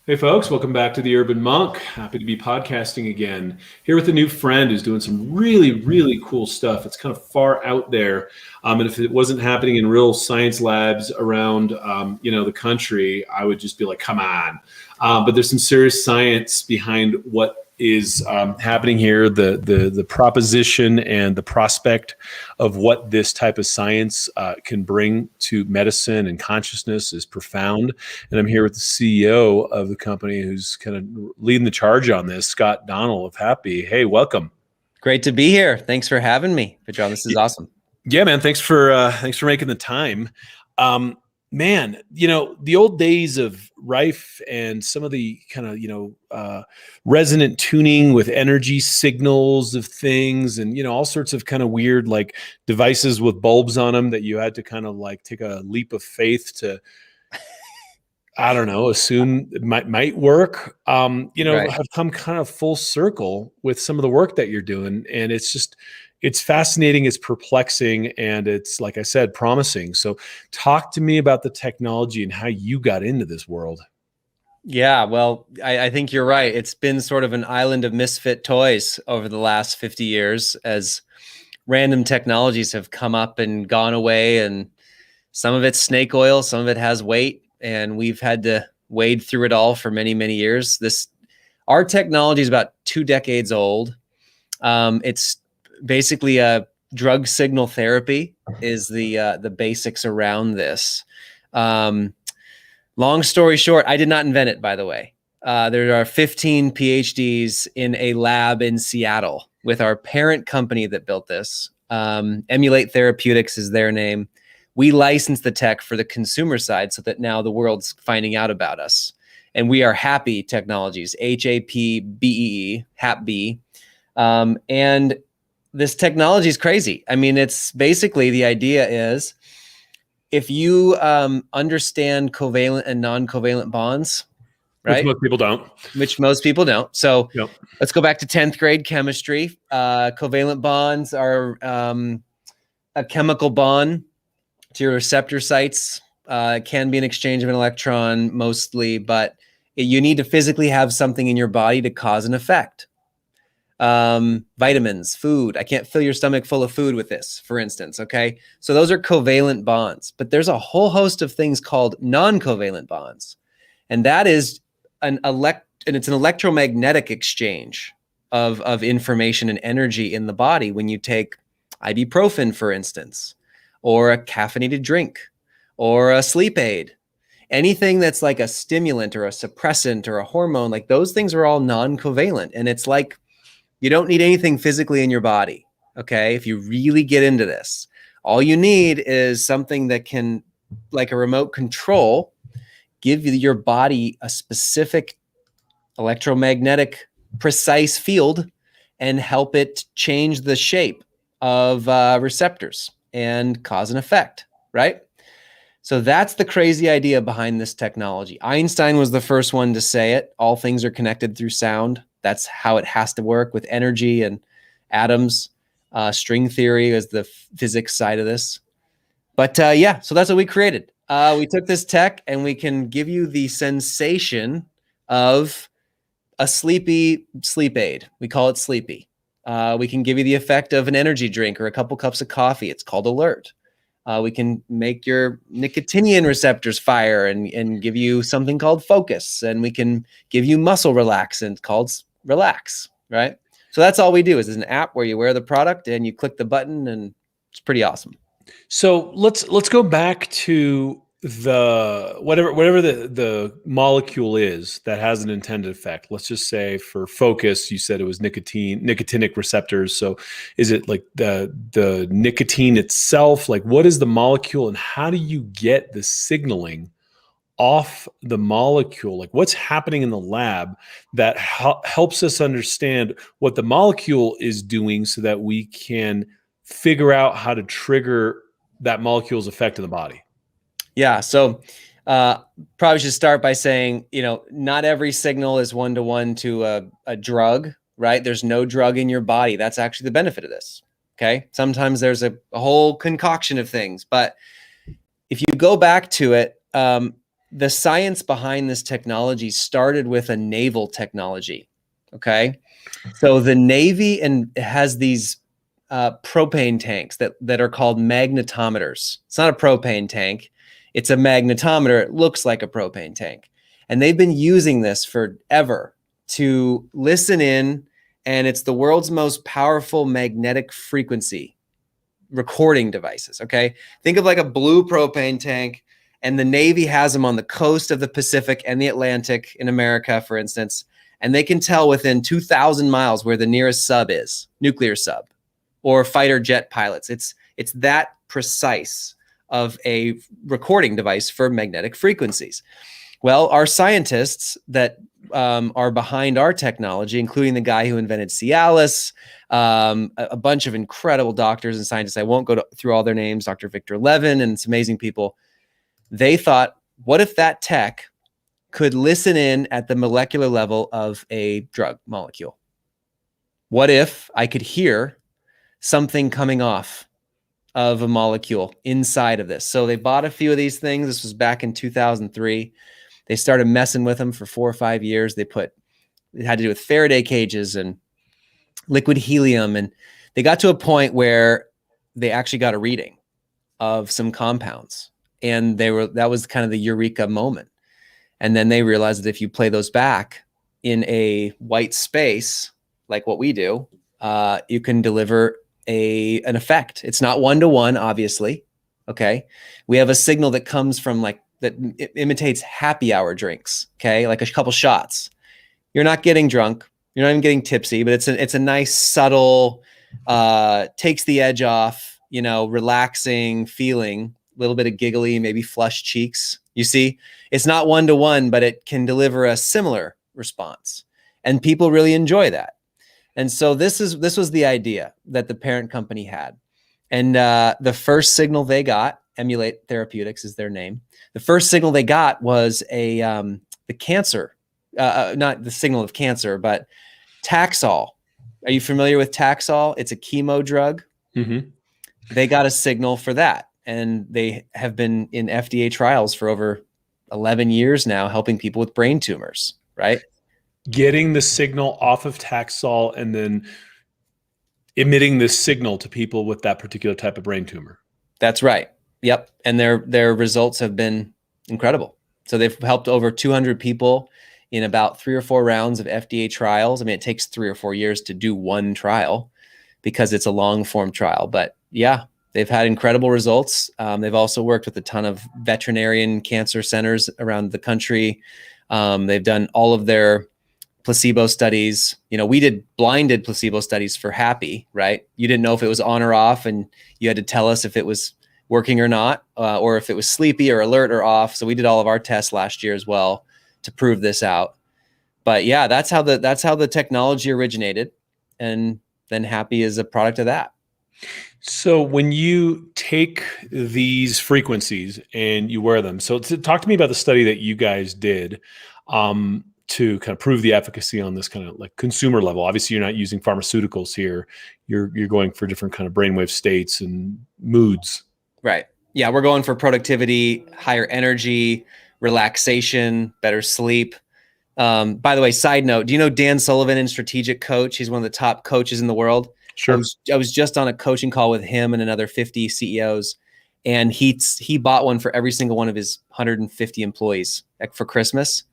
Hey folks, welcome back to the Urban Monk. Happy to be podcasting again. Here with a new friend who's doing some really cool stuff. It's kind of far out there. And if it wasn't happening in real science labs around, the country, I would just be like, come on. But there's some serious science behind what is happening here, the proposition and the prospect of what this type of science can bring to medicine and consciousness is profound. And I'm here with the CEO of the company who's kind of leading the charge on this, Scott Donnell of Hapbee. Hey, welcome. Great to be here. Thanks for having me, John. This is awesome. Yeah, man. Thanks for making the time. Man, the old days of Rife and some of the kind of, resonant tuning with energy signals of things and, all sorts of kind of weird like devices with bulbs on them that you had to kind of like take a leap of faith to, I don't know, assume it might work, Right. have come kind of full circle with some of the work that you're doing. And it's fascinating, it's perplexing, and it's, like I said, promising. So talk to me about the technology and how you got into this world. Yeah, well, I think you're right. It's been sort of an island of misfit toys over the last 50 years as random technologies have come up and gone away. And some of it's snake oil, some of it has weight, and we've had to wade through it all for many years. Our technology is about 2 decades old. It's basically a drug signal therapy is the basics around this. Long story short, I did not invent it, by the way. There are 15 PhDs in a lab in Seattle with our parent company that built this. Emulate Therapeutics is their name. We license the tech for the consumer side so that now the world's finding out about us. And we are Hapbee Technologies, Hapbee, Hapbee. And this technology is crazy. I mean, it's basically the idea is if you understand covalent and non-covalent bonds, right? Which most people don't. Which most people don't. So Yep. Let's go back to 10th grade chemistry. Covalent bonds are a chemical bond to your receptor sites. It can be an exchange of an electron mostly, but you need to physically have something in your body to cause an effect. Vitamins, food. I can't fill your stomach full of food with this, for instance. Okay. So those are covalent bonds, but there's a whole host of things called non-covalent bonds. And that is it's an electromagnetic exchange of information and energy in the body when you take ibuprofen, for instance, or a caffeinated drink or a sleep aid. Anything that's like a stimulant or a suppressant or a hormone, like those things are all non-covalent. And it's like, you don't need anything physically in your body, okay? If you really get into this, all you need is something that can, like a remote control, give your body a specific electromagnetic precise field and help it change the shape of receptors and cause an effect, right? So that's the crazy idea behind this technology. Einstein was the first one to say it. All things are connected through sound. That's how it has to work with energy and atoms. String theory is the physics side of this. But so that's what we created. We took this tech and we can give you the sensation of a sleepy sleep aid. We call it Sleepy. We can give you the effect of an energy drink or a couple cups of coffee. It's called Alert. We can make your nicotinian receptors fire and give you something called Focus. And we can give you muscle relaxant called Relax, right? So that's all we do is an app where you wear the product and you click the button and it's pretty awesome. So let's go back to the whatever the molecule is that has an intended effect. Let's just say for focus, you said it was nicotinic receptors. So is it like the nicotine itself? Like what is the molecule and how do you get the signaling off the molecule? Like what's happening in the lab that helps us understand what the molecule is doing so that we can figure out how to trigger that molecule's effect in the body? Yeah. So probably should start by saying, not every signal is one-to-one to a drug, right? There's no drug in your body. That's actually the benefit of this. Okay. Sometimes there's a whole concoction of things, but if you go back to it, the science behind this technology started with a naval technology. Okay. So the Navy has these propane tanks that are called magnetometers. It's not a propane tank. It's a magnetometer. It looks like a propane tank. And they've been using this forever to listen in, and it's the world's most powerful magnetic frequency recording devices. Okay. Think of like a blue propane tank, and the Navy has them on the coast of the Pacific and the Atlantic in America, for instance. And they can tell within 2,000 miles where the nearest sub is, nuclear sub or fighter jet pilots. It's that precise of a recording device for magnetic frequencies. Well, our scientists that are behind our technology, including the guy who invented Cialis, a bunch of incredible doctors and scientists. I won't go through all their names, Dr. Victor Levin and some amazing people. They thought, what if that tech could listen in at the molecular level of a drug molecule? What if I could hear something coming off of a molecule inside of this? So they bought a few of these things. This was back in 2003. They started messing with them for 4 or 5 years. It had to do with Faraday cages and liquid helium. And they got to a point where they actually got a reading of some compounds. And that was kind of the eureka moment. And then they realized that if you play those back in a white space, like what we do, you can deliver an effect. It's not one-to-one, obviously. Okay. We have a signal that comes from that imitates happy hour drinks. Okay. Like a couple shots. You're not getting drunk. You're not even getting tipsy, but it's a nice, subtle, takes the edge off, relaxing feeling, a little bit of giggly, maybe flushed cheeks. You see, it's not one-to-one, but it can deliver a similar response. And people really enjoy that. And so this was the idea that the parent company had. And the first signal they got, Emulate Therapeutics is their name. The first signal they got was the cancer, not the signal of cancer, but Taxol. Are you familiar with Taxol? It's a chemo drug. Mm-hmm. They got a signal for that. And they have been in FDA trials for over 11 years now, helping people with brain tumors, right? Getting the signal off of Taxol and then emitting this signal to people with that particular type of brain tumor. That's right. Yep. And their results have been incredible. So they've helped over 200 people in about 3 or 4 rounds of FDA trials. I mean, it takes 3 or 4 years to do one trial because it's a long form trial. But yeah, they've had incredible results. They've also worked with a ton of veterinarian cancer centers around the country. They've done all of their placebo studies. We did blinded placebo studies for Hapbee, right? You didn't know if it was on or off, and you had to tell us if it was working or not, or if it was sleepy or alert or off. So we did all of our tests last year as well to prove this out. But yeah, that's how the technology originated, and then Hapbee is a product of that. So when you take these frequencies and you wear them, so talk to me about the study that you guys did to kind of prove the efficacy on this kind of like consumer level. Obviously, you're not using pharmaceuticals here. You're going for different kind of brainwave states and moods. Right. Yeah, we're going for productivity, higher energy, relaxation, better sleep. By the way, side note, do you know Dan Sullivan in Strategic Coach? He's one of the top coaches in the world. Sure. I was just on a coaching call with him and another 50 CEOs, and he bought one for every single one of his 150 employees for Christmas.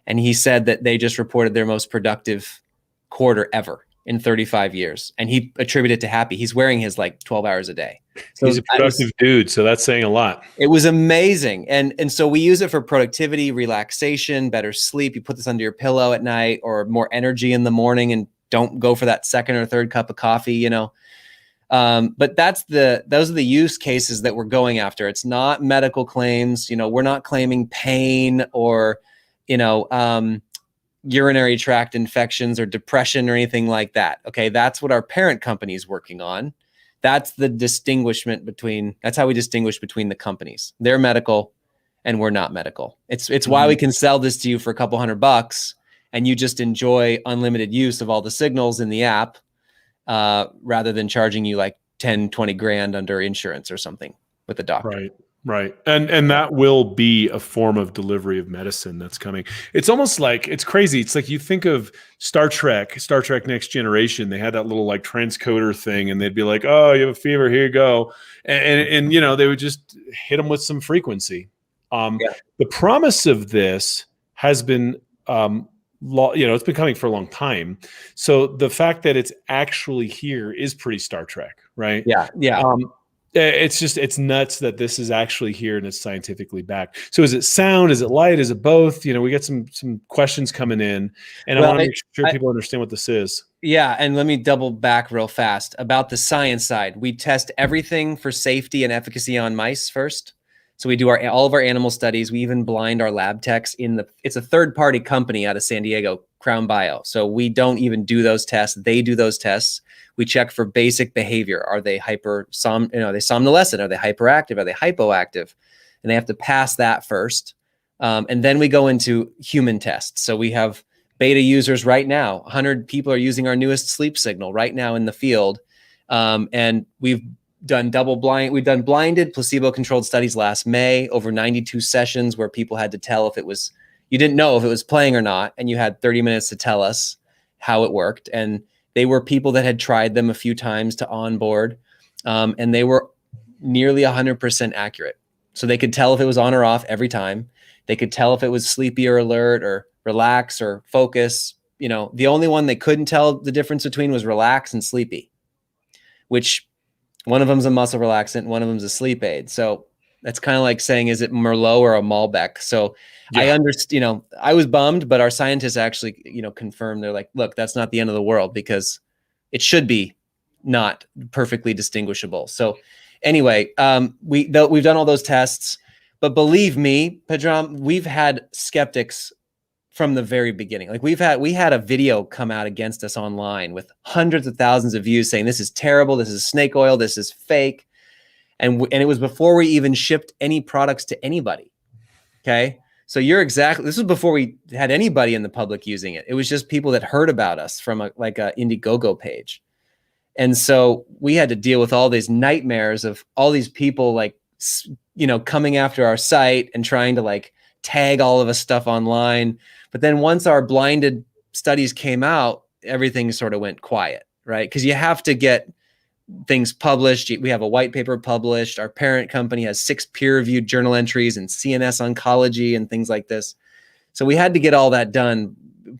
And he said that they just reported their most productive quarter ever in 35 years. And he attributed it to Hapbee. He's wearing his 12 hours a day. So he's a productive dude. So that's saying a lot. It was amazing. And so we use it for productivity, relaxation, better sleep. You put this under your pillow at night, or more energy in the morning, and don't go for that second or third cup of coffee, But those are the use cases that we're going after. It's not medical claims. We're not claiming pain or, urinary tract infections or depression or anything like that. Okay. That's what our parent company is working on. That's the distinguishment that's how we distinguish between the companies. They're medical and we're not medical. It's why we can sell this to you for a couple $100 and you just enjoy unlimited use of all the signals in the app, rather than charging you 10, 20 grand under insurance or something with the doctor. Right. Right. And that will be a form of delivery of medicine that's coming. It's almost like it's crazy. It's like you think of Star Trek Next Generation. They had that little like transcoder thing and they'd be like, "Oh, you have a fever, here you go." And you know, they would just hit them with some frequency. Yeah. The promise of this has been you know, it's been coming for a long time. So the fact that it's actually here is pretty Star Trek, right? Yeah. Yeah. It's nuts that this is actually here and it's scientifically backed. So is it sound? Is it light? Is it both? You know, we got some questions coming in, and I want to make sure people understand what this is. Yeah, and let me double back real fast about the science side. We test everything for safety and efficacy on mice first. So we do all of our animal studies. We even blind our lab techs it's a third-party company out of San Diego, Crown Bio. So we don't even do those tests. They do those tests. We check for basic behavior. Are they are they somnolescent? Are they hyperactive? Are they hypoactive? And they have to pass that first. And then we go into human tests. So we have beta users right now. 100 people are using our newest sleep signal right now in the field. And we've done blinded placebo-controlled studies last May, over 92 sessions where people had to tell you didn't know if it was playing or not. And you had 30 minutes to tell us how it worked. And they were people that had tried them a few times to onboard, and they were nearly 100% accurate. So they could tell if it was on or off every time. They could tell if it was sleepy or alert or relax or focus. You know, the only one they couldn't tell the difference between was relax and sleepy, which one of them's a muscle relaxant, one of them's a sleep aid. So that's kind of like saying, is it Merlot or a Malbec? So yeah. I understand, you know, I was bummed, but our scientists actually, you know, confirmed. They're like, look, that's not the end of the world because it should be not perfectly distinguishable. So anyway, we've done all those tests, but believe me, Pedram, we've had skeptics from the very beginning. Like we had a video come out against us online with hundreds of thousands of views saying this is terrible, this is snake oil, this is fake. And it was before we even shipped any products to anybody. Okay. So this was before we had anybody in the public using it. It was just people that heard about us from a Indiegogo page. And so we had to deal with all these nightmares of all these people like, you know, coming after our site and trying to like tag all of us stuff online. But then once our blinded studies came out, everything sort of went quiet, right? Because you have to get things published. We have a white paper published. Our parent company has 6 peer-reviewed journal entries in CNS oncology and things like this. So we had to get all that done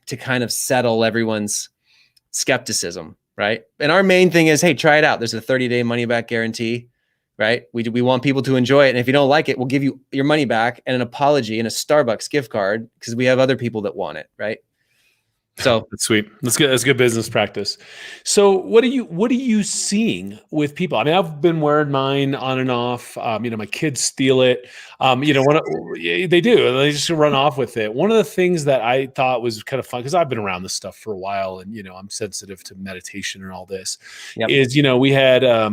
to kind of settle everyone's skepticism, right? And our main thing is, hey, try it out. There's a 30-day money-back guarantee, right? We want people to enjoy it. And if you don't like it, we'll give you your money back and an apology and a Starbucks gift card because we have other people that want it, right? So that's sweet. That's good. That's good business practice. So what are you seeing with people? I mean, I've been wearing mine on and off. You know, my kids steal it. You know, they do, they just run off with it. One of the things that I thought was kind of fun, because I've been around this stuff for a while and, you know, I'm sensitive to meditation and all this, is, you know, we had a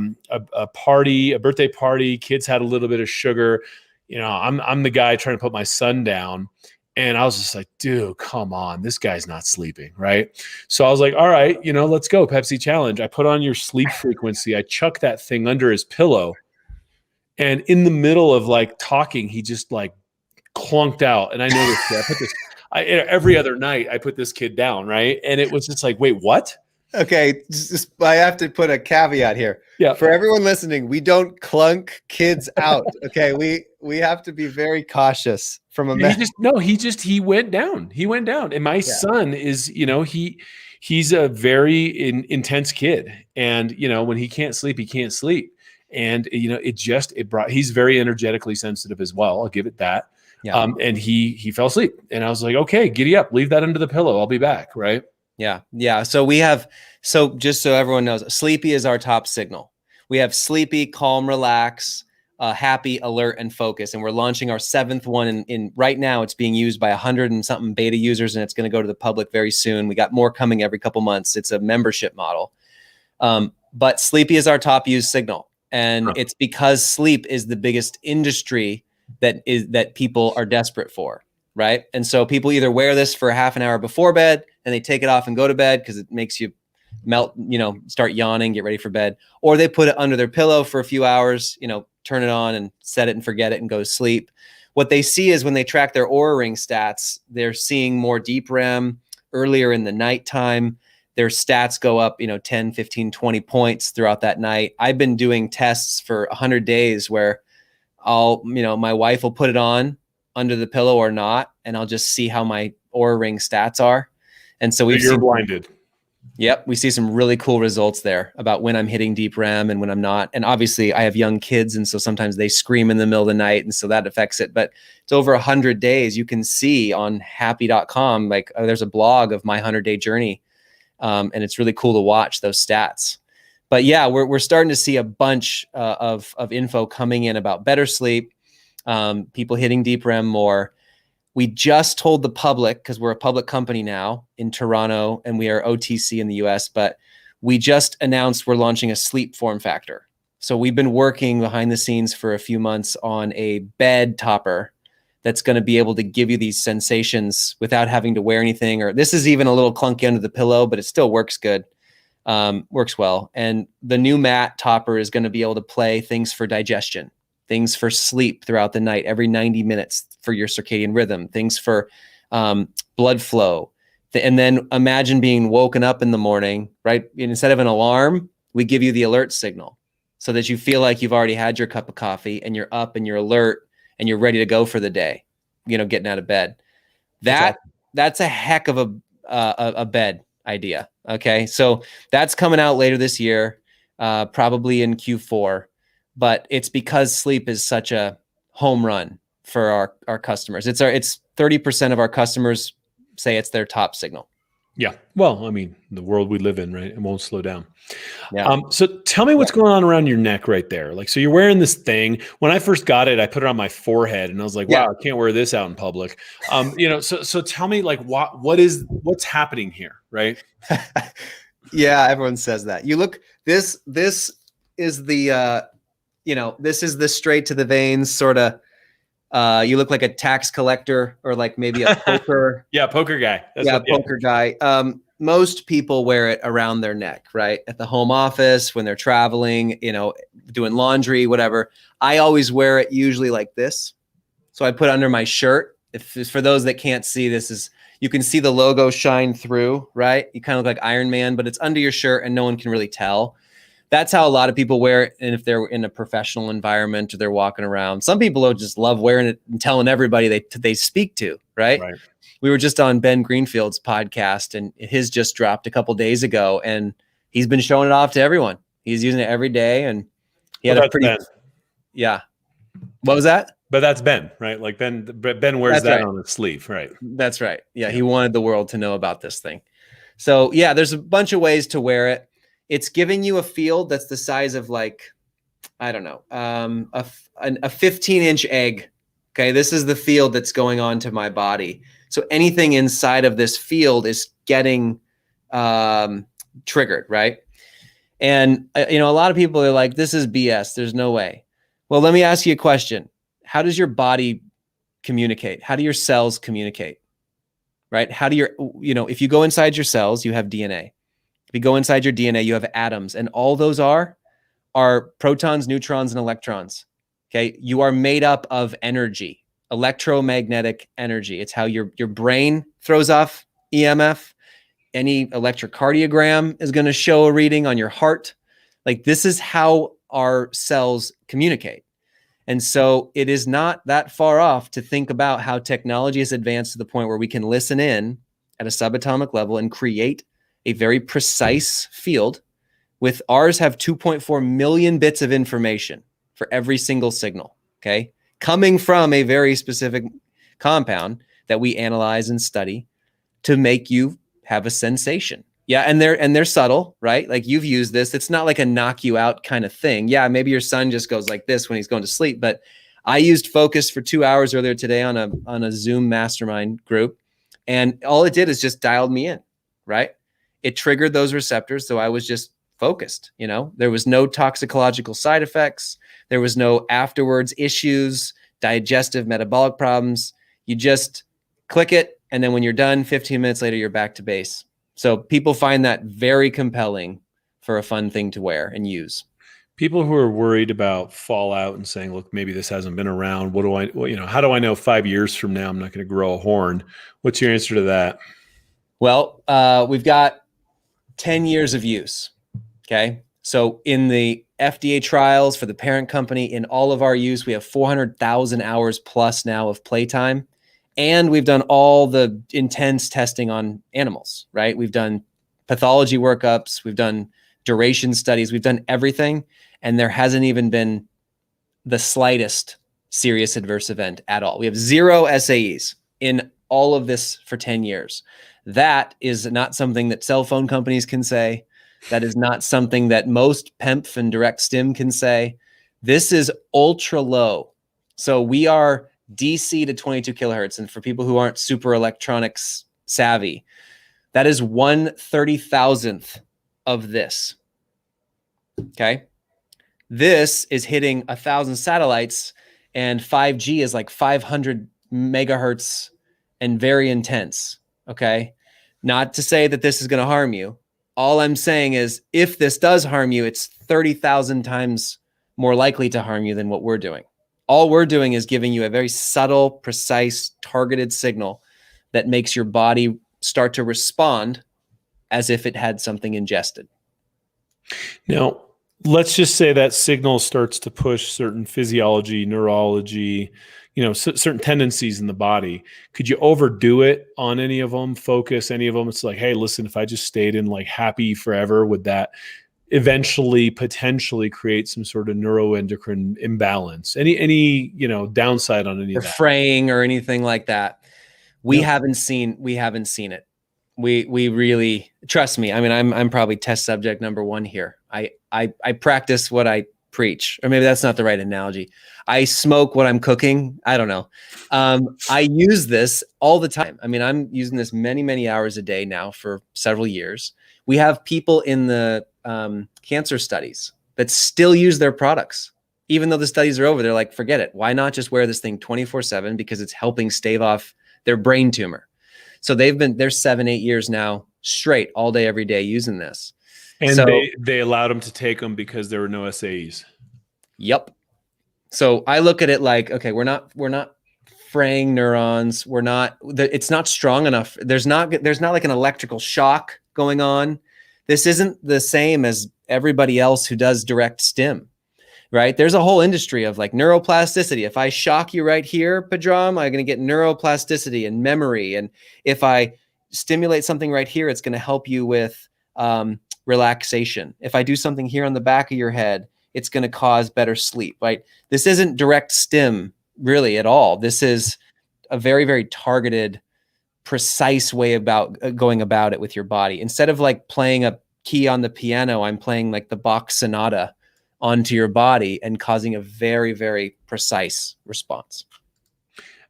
birthday party, kids had a little bit of sugar. You know, I'm the guy trying to put my son down. And I was just like, dude, come on. This guy's not sleeping, right? So I was like, all right, you know, let's go. Pepsi challenge. I put on your sleep frequency. I chuck that thing under his pillow. And in the middle of like talking, he just like clunked out. And I noticed every other night I put this kid down, right? And it was just like, wait, what? Okay, I have to put a caveat here. Yeah. For everyone listening, we don't clunk kids out. Okay, we have to be very cautious from a he went down. He went down. And my son is, you know, he's a very intense kid. And, you know, when he can't sleep, he can't sleep. And, you know, he's very energetically sensitive as well. I'll give it that. Yeah. And he fell asleep. And I was like, okay, giddy up, leave that under the pillow. I'll be back. Right. Yeah. Yeah. So just so everyone knows, sleepy is our top signal. We have sleepy, calm, relax, happy, alert, and focus. And we're launching our 7th one. In right now, it's being used by 100 and something beta users, and it's going to go to the public very soon. We got more coming every couple months. It's a membership model. But sleepy is our top used signal. And it's because sleep is the biggest industry that people are desperate for. Right. And so people either wear this for half an hour before bed and they take it off and go to bed because it makes you melt, you know, start yawning, get ready for bed, or they put it under their pillow for a few hours, you know, turn it on and set it and forget it and go to sleep. What they see is when they track their Oura Ring stats, they're seeing more deep REM earlier in the nighttime. Their stats go up, 10, 15, 20 points throughout that night. I've been doing tests for 100 days where my wife will put it on under the pillow or not, and I'll just see how my Oura Ring stats are. And so you're blinded. Yep. We see some really cool results there about when I'm hitting deep REM and when I'm not. And obviously I have young kids, and so sometimes they scream in the middle of the night, and so that affects it. But it's over 100 days. You can see on Hapbee.com, there's a blog of my 100-day journey. And it's really cool to watch those stats. But yeah, we're starting to see a bunch of info coming in about better sleep, people hitting deep REM more. We just told the public, because we're a public company now in Toronto and we are OTC in the US, but we just announced we're launching a sleep form factor. So we've been working behind the scenes for a few months on a bed topper that's going to be able to give you these sensations without having to wear anything. Or this is even a little clunky under the pillow, but it still works good, works well. And the new mat topper is going to be able to play things for digestion, things for sleep throughout the night, every 90 minutes for your circadian rhythm, things for blood flow. And then imagine being woken up in the morning, right? And instead of an alarm, we give you the alert signal so that you feel like you've already had your cup of coffee and you're up and you're alert and you're ready to go for the day, getting out of bed. That's a heck of a bed idea. Okay. So that's coming out later this year, probably in Q4. But it's because sleep is such a home run for our customers. It's 30% of our customers say it's their top signal. Yeah. Well, I mean, the world we live in, right? It won't slow down. Yeah. So tell me what's going on around your neck right there. So you're wearing this thing. When I first got it, I put it on my forehead and I was like, wow, I can't wear this out in public. So tell me what's happening here, right? Yeah. Everyone says that. This is the, this is the straight to the veins sort of, you look like a tax collector or like maybe a poker. Yeah, poker guy. Poker guy. Most people wear it around their neck, right? At the home office, when they're traveling, doing laundry, whatever. I always wear it usually like this. So I put it under my shirt. For those that can't see, you can see the logo shine through, right? You kind of look like Iron Man, but it's under your shirt and no one can really tell. That's how a lot of people wear it. And if they're in a professional environment or they're walking around, some people just love wearing it and telling everybody they speak to, right? We were just on Ben Greenfield's podcast and his just dropped a couple days ago and he's been showing it off to everyone. He's using it every day and he had yeah. What was that? But that's Ben, right? Like Ben wears that on his sleeve, right? That's right. Yeah. He wanted the world to know about this thing. So yeah, there's a bunch of ways to wear it. It's giving you a field that's the size of a 15-inch egg. Okay. This is the field that's going on to my body. So anything inside of this field is getting triggered, right? And, a lot of people are like, this is BS. There's no way. Well, let me ask you a question. How does your body communicate? How do your cells communicate? Right? How do if you go inside your cells, you have DNA. If you go inside your DNA, you have atoms. And all those are protons, neutrons, and electrons. Okay. You are made up of energy, electromagnetic energy. It's how your brain throws off EMF. Any electrocardiogram is going to show a reading on your heart. Like this is how our cells communicate. And so it is not that far off to think about how technology has advanced to the point where we can listen in at a subatomic level and create a very precise field. With ours have 2.4 million bits of information for every single signal, okay? Coming from a very specific compound that we analyze and study to make you have a sensation. Yeah, and they're subtle, right? Like you've used this. It's not like a knock you out kind of thing. Yeah, maybe your son just goes like this when he's going to sleep, but I used Focus for 2 hours earlier today on a Zoom mastermind group, and all it did is just dialed me in, right? It triggered those receptors, so I was just focused. There was no toxicological side effects. There was no afterwards issues, digestive, metabolic problems. You just click it, and then when you're done, 15 minutes later, you're back to base. So people find that very compelling for a fun thing to wear and use. People who are worried about fallout and saying, look, maybe this hasn't been around. How do I know 5 years from now I'm not going to grow a horn? What's your answer to that? Well, we've got 10 years of use. Okay. So in the FDA trials for the parent company, in all of our use, we have 400,000 hours plus now of playtime. And we've done all the intense testing on animals, right? We've done pathology workups, we've done duration studies, we've done everything. And there hasn't even been the slightest serious adverse event at all. We have 0 SAEs in all of this for 10 years. That is not something that cell phone companies can say. That is not something that most PEMF and direct stim can say. This is ultra low. So we are DC to 22 kilohertz. And for people who aren't super electronics savvy, that is 1/30,000th of this. Okay. This is hitting 1,000 satellites, and 5G is like 500 megahertz and very intense. Okay. Not to say that this is going to harm you. All I'm saying is if this does harm you, it's 30,000 times more likely to harm you than what we're doing. All we're doing is giving you a very subtle, precise, targeted signal that makes your body start to respond as if it had something ingested. Now, let's just say that signal starts to push certain physiology, neurology, certain tendencies in the body. Could you overdo it on any of them? Focus any of them? It's like, hey, listen, if I just stayed in like happy forever, would that eventually potentially create some sort of neuroendocrine imbalance? Any downside on any of that? Fraying or anything like that? We haven't seen it. We really, trust me. I mean, I'm probably test subject number one here. I practice what I preach, or maybe that's not the right analogy. I smoke what I'm cooking. I don't know. I use this all the time. I mean, I'm using this many, many hours a day now for several years. We have people in the cancer studies that still use their products. Even though the studies are over, they're like, forget it. Why not just wear this thing 24/7? Because it's helping stave off their brain tumor. So they're 7-8 years now straight all day, every day using this. And so, they allowed them to take them because there were no SAEs. Yep. So I look at it like, okay, we're not fraying neurons. It's not strong enough. There's not like an electrical shock going on. This isn't the same as everybody else who does direct stim, right? There's a whole industry of like neuroplasticity. If I shock you right here, Padram, I'm going to get neuroplasticity and memory. And if I stimulate something right here, it's going to help you with relaxation. If I do something here on the back of your head, it's going to cause better sleep, right? This isn't direct stim really at all. This is a very, very targeted, precise way about going about it with your body. Instead of like playing a key on the piano, I'm playing like the Bach sonata onto your body and causing a very, very precise response.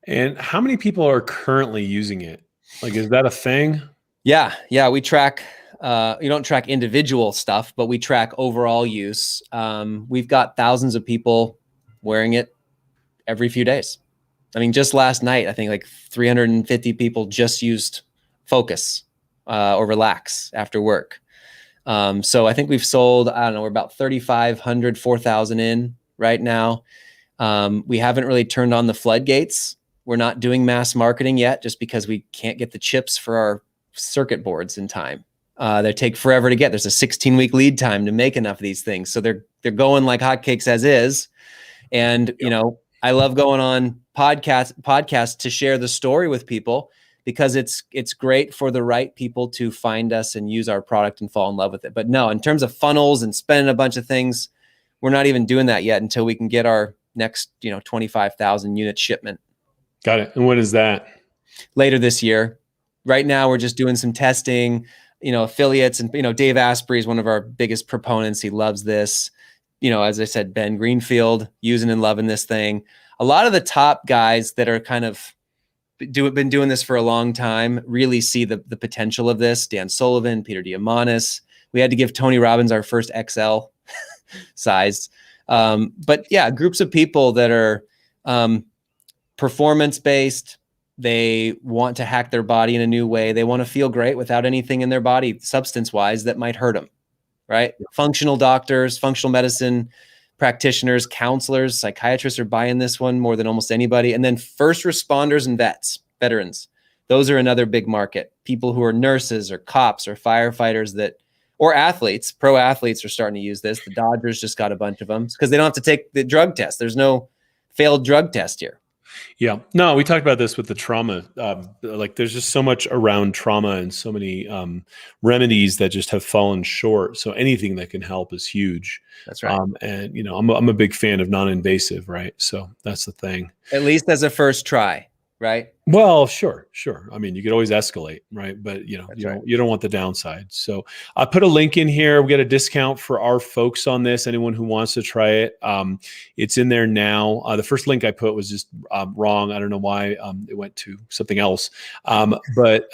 And how many people are currently using it? Like, is that a thing? Yeah. We track, you don't track individual stuff, but we track overall use. We've got thousands of people wearing it every few days. I mean, just last night, I think like 350 people just used Focus or Relax after work. So I think we've sold, I don't know, we're about 3,500, 4,000 in right now. We haven't really turned on the floodgates. We're not doing mass marketing yet just because we can't get the chips for our circuit boards in time. They take forever to get. There's a 16-week lead time to make enough of these things. So they're going like hotcakes as is. And, I love going on podcasts to share the story with people because it's great for the right people to find us and use our product and fall in love with it. But no, in terms of funnels and spending a bunch of things, we're not even doing that yet until we can get our next, 25,000 unit shipment. Got it. And when is that? Later this year. Right now, we're just doing some testing, affiliates, and, Dave Asprey is one of our biggest proponents. He loves this. As I said, Ben Greenfield using and loving this thing. A lot of the top guys that are kind of been doing this for a long time really see the potential of this. Dan Sullivan, Peter Diamandis. We had to give Tony Robbins our first XL size. But yeah, groups of people that are performance-based. They want to hack their body in a new way. They want to feel great without anything in their body substance-wise that might hurt them. right? Functional doctors, functional medicine practitioners, counselors, psychiatrists are buying this one more than almost anybody. And then first responders and veterans. Those are another big market. People who are nurses or cops or firefighters or athletes, pro athletes are starting to use this. The Dodgers just got a bunch of them because they don't have to take the drug test. There's no failed drug test here. Yeah, no, we talked about this with the trauma. Like there's just so much around trauma and so many remedies that just have fallen short. So anything that can help is huge. That's right. And I'm a big fan of non-invasive, right? So that's the thing. At least as a first try, right? Well, sure. I mean, you could always escalate, right? But you right. don't want the downside. So I put a link in here. We get a discount for our folks on this. Anyone who wants to try it, it's in there now. The first link I put was just wrong. I don't know why it went to something else. But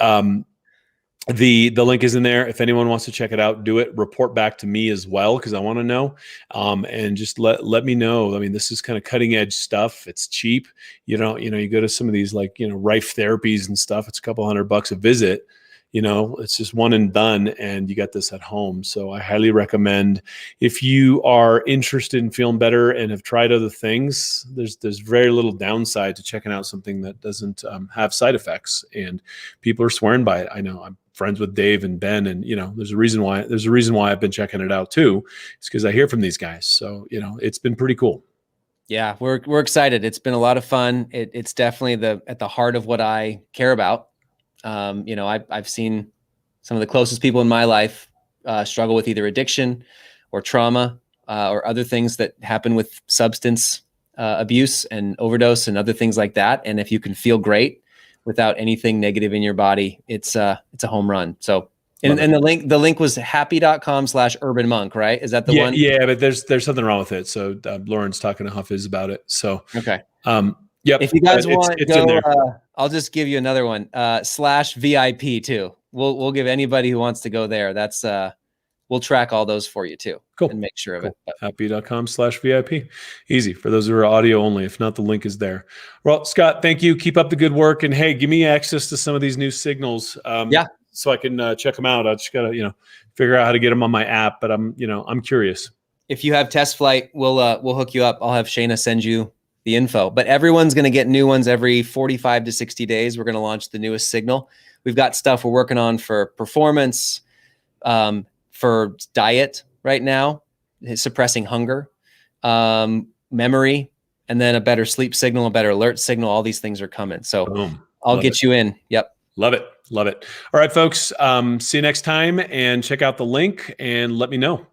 the link is in there. If anyone wants to check it out, do it. Report back to me as well because I want to know. And just let me know. I mean, this is kind of cutting edge stuff. It's cheap. You go to some of these like Rife therapies and stuff. It's a couple $100 a visit. It's just one and done, and you got this at home. So I highly recommend if you are interested in feeling better and have tried other things. There's very little downside to checking out something that doesn't have side effects, and people are swearing by it. I know I'm friends with Dave and Ben, and there's a reason why I've been checking it out too. It's because I hear from these guys. So it's been pretty cool. Yeah, we're excited. It's been a lot of fun. It's definitely at the heart of what I care about. I've seen some of the closest people in my life struggle with either addiction or trauma or other things that happen with substance abuse and overdose and other things like that. And if you can feel great without anything negative in your body, it's a home run. So, and the link was happy.com/urbanmonk, right? Is that the one? Yeah, but there's something wrong with it. So Lauren's talking to Huffiz about it. So okay. Yep. If you guys want, it's in there. I'll just give you another one. /VIP too. We'll give anybody who wants to go there. That's we'll track all those for you too. Cool. And make sure of it. Happy.com/VIP. Easy for those who are audio only. If not, the link is there. Well, Scott, thank you. Keep up the good work. And hey, give me access to some of these new signals. So I can check them out. I just gotta, figure out how to get them on my app, but I'm curious. If you have test flight, we'll hook you up. I'll have Shayna send you the info, but everyone's going to get new ones every 45 to 60 days. We're going to launch the newest signal. We've got stuff we're working on for performance, for diet right now, suppressing hunger, memory, and then a better sleep signal, a better alert signal. All these things are coming. So Boom. I'll get you in. Yep. Love it. All right, folks. See you next time, and check out the link and let me know.